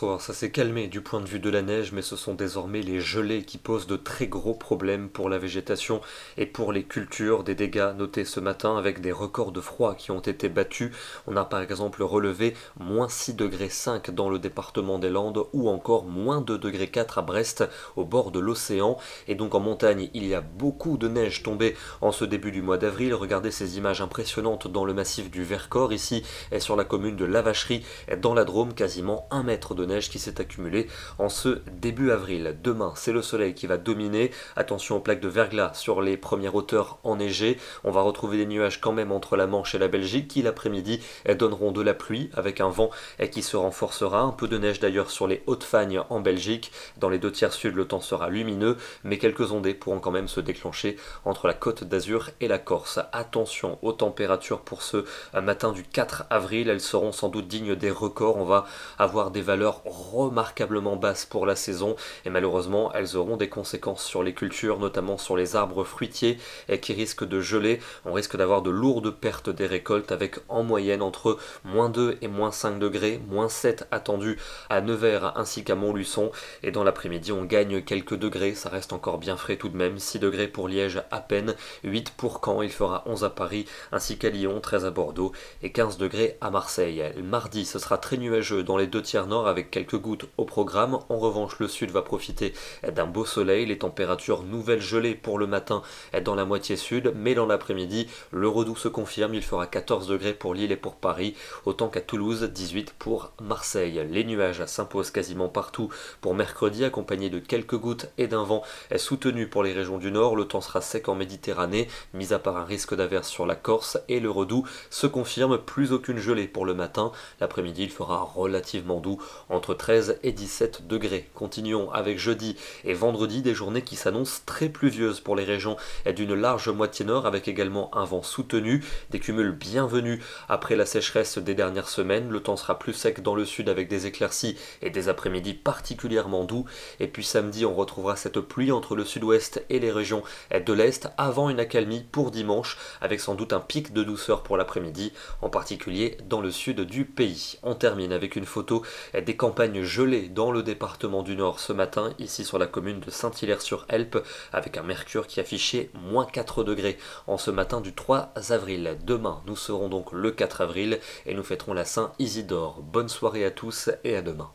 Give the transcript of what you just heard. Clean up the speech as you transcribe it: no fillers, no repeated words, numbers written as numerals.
soir, ça s'est calmé du point de vue de la neige, mais ce sont désormais les gelées qui posent de très gros problèmes pour la végétation et pour les cultures. Des dégâts notés ce matin avec des records de froid qui ont été battus. On a par exemple relevé -6 degrés 5 dans le département des Landes ou encore -2 degrés 4 à Brest au bord de l'océan. Et donc en montagne, il y a beaucoup de neige tombée en ce début du mois d'avril. Regardez ces images impressionnantes dans le massif du Vercors, ici et sur la commune de La Vacherie, dans la Drôme, quasiment 1 mètre de neige qui s'est accumulé en ce début avril. Demain, c'est le soleil qui va dominer. Attention aux plaques de verglas sur les premières hauteurs enneigées. On va retrouver des nuages quand même entre la Manche et la Belgique qui l'après-midi donneront de la pluie avec un vent qui se renforcera. Un peu de neige d'ailleurs sur les Hautes-Fagnes en Belgique. Dans les 2 tiers sud, le temps sera lumineux, mais quelques ondées pourront quand même se déclencher entre la Côte d'Azur et la Corse. Attention aux températures pour ce matin du 4 avril. Elles seront sans doute dignes des records. On va avoir des valeurs remarquablement basses pour la saison et malheureusement elles auront des conséquences sur les cultures, notamment sur les arbres fruitiers qui risquent de geler. On risque d'avoir de lourdes pertes des récoltes avec en moyenne entre -2 et -5 degrés, -7 attendus à Nevers ainsi qu'à Montluçon, et dans l'après-midi on gagne quelques degrés, ça reste encore bien frais tout de même, 6 degrés pour Liège à peine, 8 pour Caen, il fera 11 à Paris ainsi qu'à Lyon, 13 à Bordeaux et 15 degrés à Marseille. Mardi, ce sera très nuageux dans les 2 tiers nord avec quelques gouttes au programme. En revanche, le sud va profiter d'un beau soleil. Les températures nouvelles gelées pour le matin dans la moitié sud, mais dans l'après-midi, le redout se confirme. Il fera 14 degrés pour Lille et pour Paris, autant qu'à Toulouse, 18 pour Marseille. Les nuages s'imposent quasiment partout pour mercredi, accompagnés de quelques gouttes et d'un vent soutenu pour les régions du nord. Le temps sera sec en Méditerranée, mis à part un risque d'averse sur la Corse, et le redout se confirme. Plus aucune gelée pour le matin. L'après-midi, il fera relativement doux, entre 13 et 17 degrés. Continuons avec jeudi et vendredi, des journées qui s'annoncent très pluvieuses pour les régions d'une large moitié nord, avec également un vent soutenu, des cumuls bienvenus après la sécheresse des dernières semaines. Le temps sera plus sec dans le sud avec des éclaircies et des après-midi particulièrement doux. Et puis samedi, on retrouvera cette pluie entre le sud-ouest et les régions de l'est, avant une accalmie pour dimanche, avec sans doute un pic de douceur pour l'après-midi, en particulier dans le sud du pays. On termine avec une photo des campagnes gelées dans le département du Nord ce matin, ici sur la commune de Saint-Hilaire-sur-Helpe, avec un mercure qui affichait -4 degrés en ce matin du 3 avril. Demain, nous serons donc le 4 avril et nous fêterons la Saint-Isidore. Bonne soirée à tous et à demain.